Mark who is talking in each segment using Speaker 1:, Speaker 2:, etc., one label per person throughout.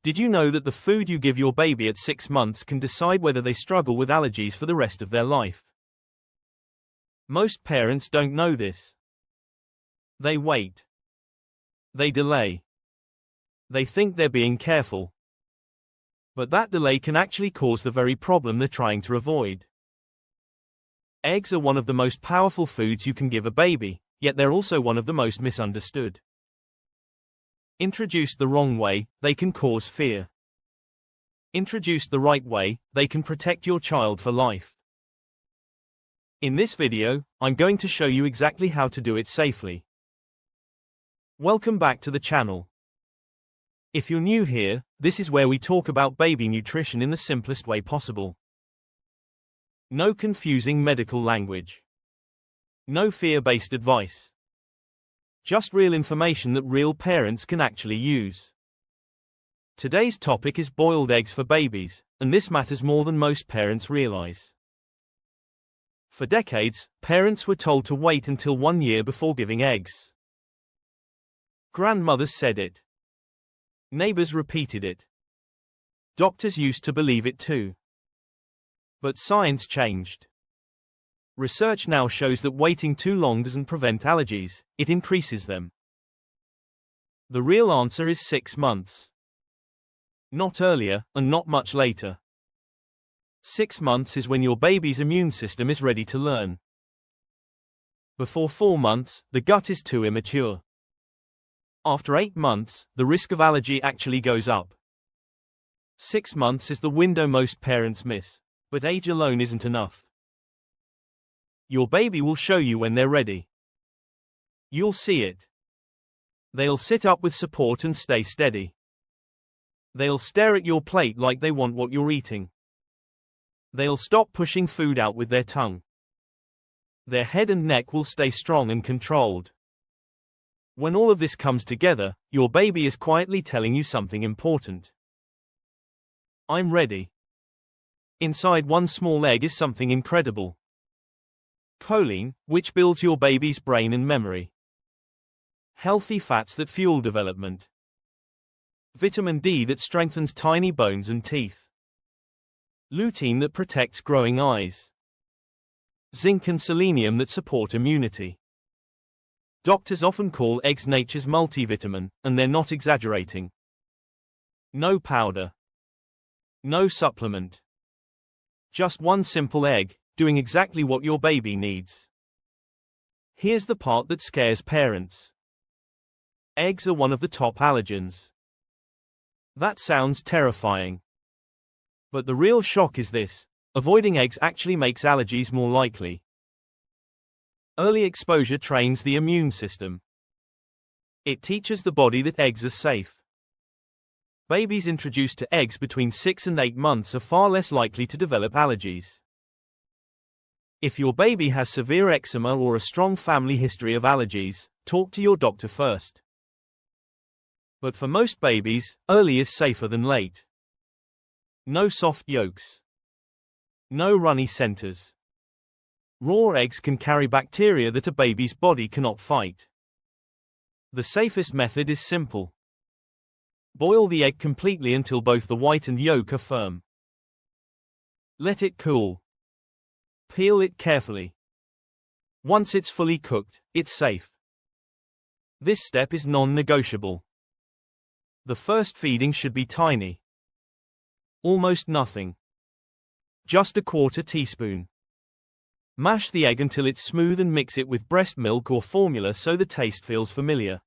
Speaker 1: Did you know that the food you give your baby at 6 months can decide whether they struggle with allergies for the rest of their life? Most parents don't know this. They wait. They delay. They think they're being careful. But that delay can actually cause the very problem they're trying to avoid. Eggs are one of the most powerful foods you can give a baby, yet they're also one of the most misunderstood. Introduced the wrong way, they can cause fear. Introduced the right way, they can protect your child for life. In this video, I'm going to show you exactly how to do it safely. Welcome back to the channel. If you're new here, this is where we talk about baby nutrition in the simplest way possible. No confusing medical language. No fear-based advice. Just real information that real parents can actually use. Today's topic is boiled eggs for babies, and this matters more than most parents realize. For decades, parents were told to wait until 1 year before giving eggs. Grandmothers said it. Neighbors repeated it. Doctors used to believe it too. But science changed. Research now shows that waiting too long doesn't prevent allergies, it increases them. The real answer is 6 months. Not earlier, and not much later. 6 months is when your baby's immune system is ready to learn. Before 4 months, the gut is too immature. After 8 months, the risk of allergy actually goes up. 6 months is the window most parents miss, but age alone isn't enough. Your baby will show you when they're ready. You'll see it. They'll sit up with support and stay steady. They'll stare at your plate like they want what you're eating. They'll stop pushing food out with their tongue. Their head and neck will stay strong and controlled. When all of this comes together, your baby is quietly telling you something important. I'm ready. Inside one small egg is something incredible. Choline, which builds your baby's brain and memory. Healthy fats that fuel development. Vitamin D that strengthens tiny bones and teeth. Lutein that protects growing eyes. Zinc and selenium that support immunity. Doctors often call eggs nature's multivitamin, and they're not exaggerating. No powder. No supplement. Just one simple egg, doing exactly what your baby needs. Here's the part that scares parents. Eggs are one of the top allergens. That sounds terrifying. But the real shock is this: avoiding eggs actually makes allergies more likely. Early exposure trains the immune system. It teaches the body that eggs are safe. Babies introduced to eggs between 6 and 8 months are far less likely to develop allergies. If your baby has severe eczema or a strong family history of allergies, talk to your doctor first. But for most babies, early is safer than late. No soft yolks. No runny centers. Raw eggs can carry bacteria that a baby's body cannot fight. The safest method is simple. Boil the egg completely until both the white and yolk are firm. Let it cool. Peel it carefully. Once it's fully cooked, it's safe. This step is non-negotiable. The first feeding should be tiny. Almost nothing. Just a 1/4 teaspoon. Mash the egg until it's smooth and mix it with breast milk or formula so the taste feels familiar.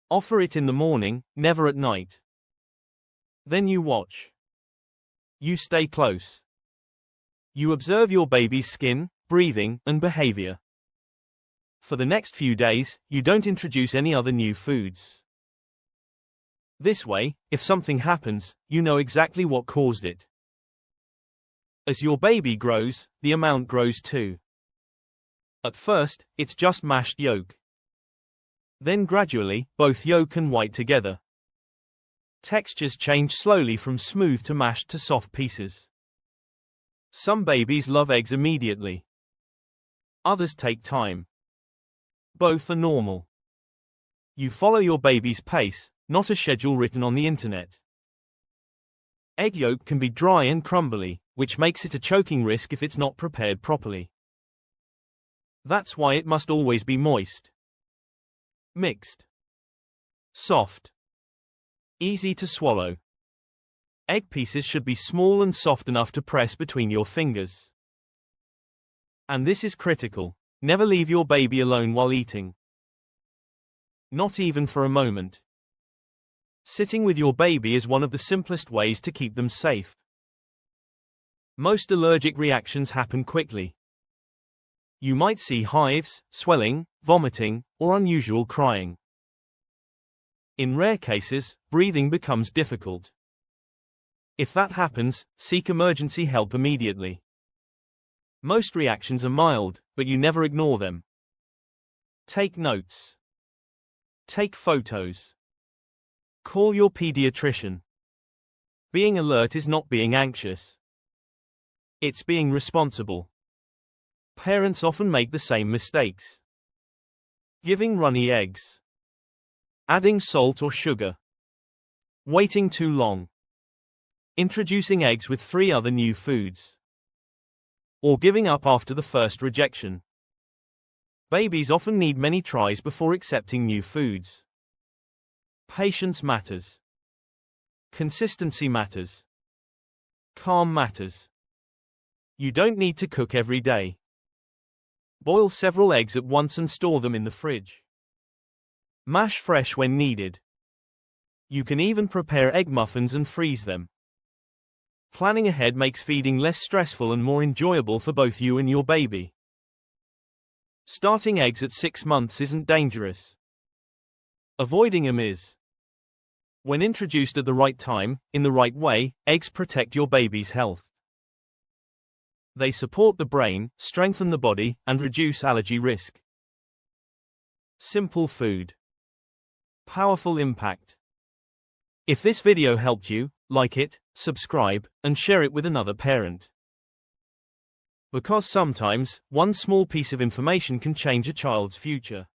Speaker 1: Offer it in the morning, never at night. Then you watch. You stay close. You observe your baby's skin, breathing, and behavior. For the next few days, you don't introduce any other new foods. This way, if something happens, you know exactly what caused it. As your baby grows, the amount grows too. At first, it's just mashed yolk. Then gradually, both yolk and white together. Textures change slowly from smooth to mashed to soft pieces. Some babies love eggs immediately. Others take time. Both are normal. You follow your baby's pace, not a schedule written on the internet. Egg yolk can be dry and crumbly, which makes it a choking risk if it's not prepared properly. That's why it must always be moist, mixed, soft, easy to swallow. Egg pieces should be small and soft enough to press between your fingers. And this is critical. Never leave your baby alone while eating. Not even for a moment. Sitting with your baby is one of the simplest ways to keep them safe. Most allergic reactions happen quickly. You might see hives, swelling, vomiting, or unusual crying. In rare cases, breathing becomes difficult. If that happens, seek emergency help immediately. Most reactions are mild, but you never ignore them. Take notes. Take photos. Call your pediatrician. Being alert is not being anxious. It's being responsible. Parents often make the same mistakes. Giving runny eggs. Adding salt or sugar. Waiting too long. Introducing eggs with 3 other new foods. Or giving up after the first rejection. Babies often need many tries before accepting new foods. Patience matters. Consistency matters. Calm matters. You don't need to cook every day. Boil several eggs at once and store them in the fridge. Mash fresh when needed. You can even prepare egg muffins and freeze them. Planning ahead makes feeding less stressful and more enjoyable for both you and your baby. Starting eggs at 6 months isn't dangerous. Avoiding them is. When introduced at the right time, in the right way, eggs protect your baby's health. They support the brain, strengthen the body, and reduce allergy risk. Simple food. Powerful impact. If this video helped you, like it, subscribe, and share it with another parent. Because sometimes, one small piece of information can change a child's future.